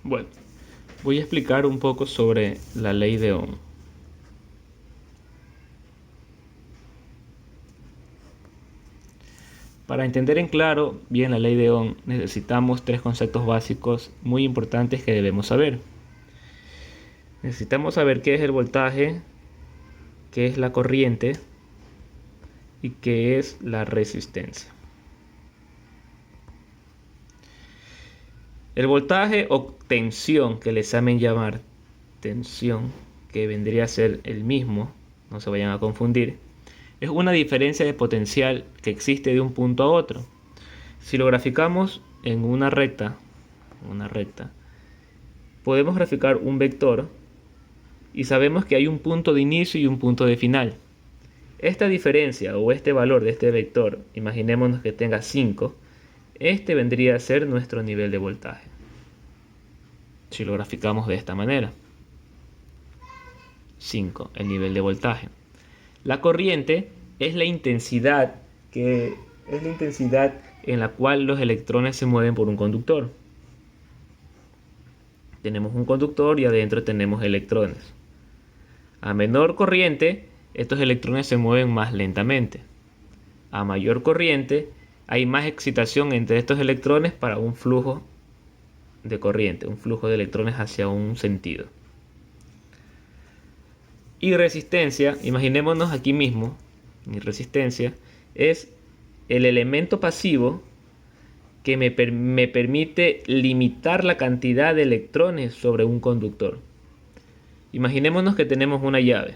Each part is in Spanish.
Bueno, voy a explicar un poco sobre la ley de Ohm. Para entender en claro bien la ley de Ohm necesitamos tres conceptos básicos muy importantes que debemos saber. Necesitamos saber qué es el voltaje, qué es la corriente y qué es la resistencia. El voltaje o tensión, que le saben llamar tensión, que vendría a ser el mismo, no se vayan a confundir, es una diferencia de potencial que existe de un punto a otro. Si lo graficamos en una recta, podemos graficar un vector y sabemos que hay un punto de inicio y un punto de final. Esta diferencia o este valor de este vector, imaginémonos que tenga 5, este vendría a ser nuestro nivel de voltaje. Si lo graficamos de esta manera. 5, el nivel de voltaje. La corriente es la intensidad en la cual los electrones se mueven por un conductor. Tenemos un conductor y adentro tenemos electrones. A menor corriente, estos electrones se mueven más lentamente. A mayor corriente, hay más excitación entre estos electrones para un flujo de corriente, un flujo de electrones hacia un sentido. Y resistencia, imaginémonos aquí mismo, mi resistencia es el elemento pasivo que me permite limitar la cantidad de electrones sobre un conductor. Imaginémonos que tenemos una llave.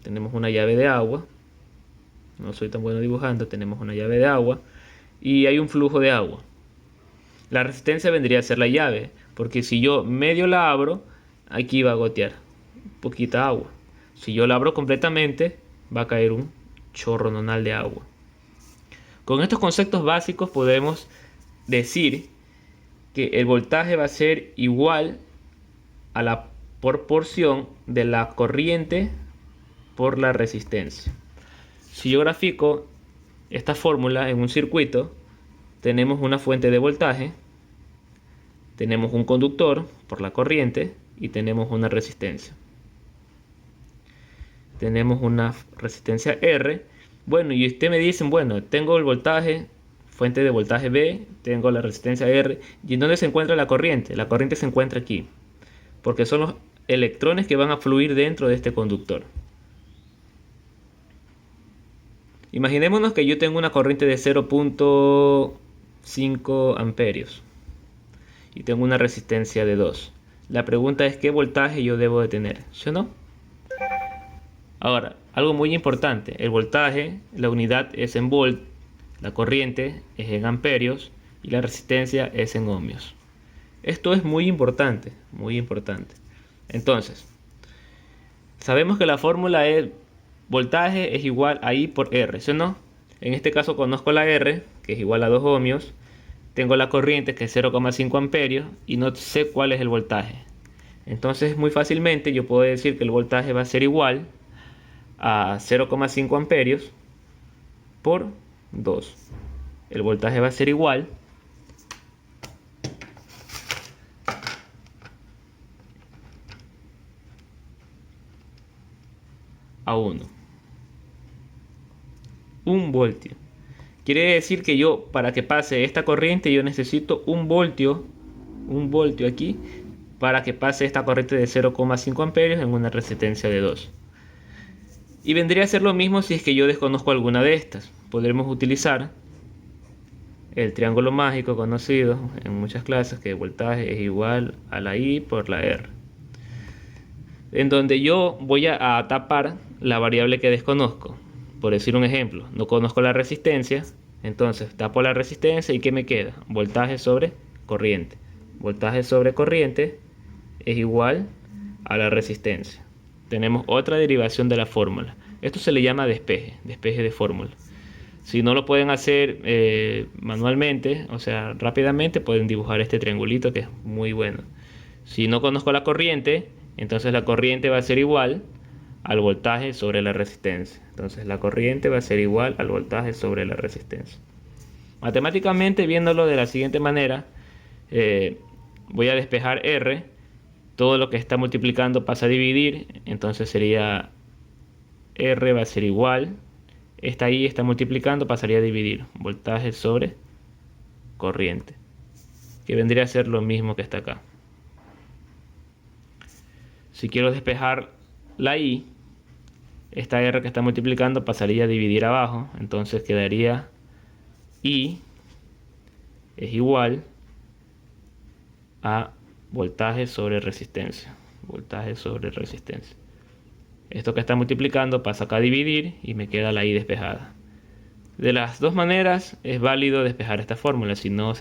Tenemos una llave de agua. No soy tan bueno dibujando. Tenemos una llave de agua y hay un flujo de agua. La resistencia vendría a ser la llave, porque si yo medio la abro, aquí va a gotear poquita agua. Si yo la abro completamente, va a caer un chorro nonal de agua. Con estos conceptos básicos podemos decir que el voltaje va a ser igual a la proporción de la corriente por la resistencia. Si yo grafico esta fórmula en un circuito, tenemos una fuente de voltaje, tenemos un conductor por la corriente y tenemos una resistencia. Tenemos una resistencia R. Bueno, y usted me dice, bueno, tengo el voltaje, fuente de voltaje B, tengo la resistencia R. ¿Y en dónde se encuentra la corriente? La corriente se encuentra aquí, porque son los electrones que van a fluir dentro de este conductor. Imaginémonos que yo tengo una corriente de 0.5 amperios y tengo una resistencia de 2. La pregunta es qué voltaje yo debo de tener, ¿sí o no? Ahora, algo muy importante, el voltaje, la unidad es en volt, la corriente es en amperios y la resistencia es en ohmios. Esto es muy importante, muy importante. Entonces, sabemos que la fórmula es voltaje es igual a I por R, ¿sí o no? En este caso conozco la R, que es igual a 2 ohmios, tengo la corriente que es 0,5 amperios y no sé cuál es el voltaje. Entonces, muy fácilmente yo puedo decir que el voltaje va a ser igual a 0,5 amperios por 2. El voltaje va a ser igual a 1 voltio. Quiere decir que yo, para que pase esta corriente, yo necesito un voltio aquí, para que pase esta corriente de 0,5 amperios en una resistencia de 2. Y vendría a ser lo mismo si es que yo desconozco alguna de estas. Podremos utilizar el triángulo mágico conocido en muchas clases, que el voltaje es igual a la I por la R. En donde yo voy a tapar la variable que desconozco. Por decir un ejemplo, no conozco la resistencia, entonces tapo la resistencia y ¿qué me queda? Voltaje sobre corriente. Voltaje sobre corriente es igual a la resistencia. Tenemos otra derivación de la fórmula. Esto se le llama despeje de fórmula. Si no lo pueden hacer manualmente, o sea, rápidamente, pueden dibujar este triangulito que es muy bueno. Si no conozco la corriente, entonces la corriente va a ser igual al voltaje sobre la resistencia. Entonces la corriente va a ser igual al voltaje sobre la resistencia. Matemáticamente, viéndolo de la siguiente manera, voy a despejar R. Todo lo que está multiplicando pasa a dividir. Entonces sería R va a ser igual. Esta I está multiplicando, pasaría a dividir. Voltaje sobre corriente. Que vendría a ser lo mismo que está acá. Si quiero despejar la I, esta R que está multiplicando pasaría a dividir abajo. Entonces quedaría I es igual a voltaje sobre resistencia. Voltaje sobre resistencia. Esto que está multiplicando pasa acá a dividir y me queda la I despejada. De las dos maneras es válido despejar esta fórmula, si no se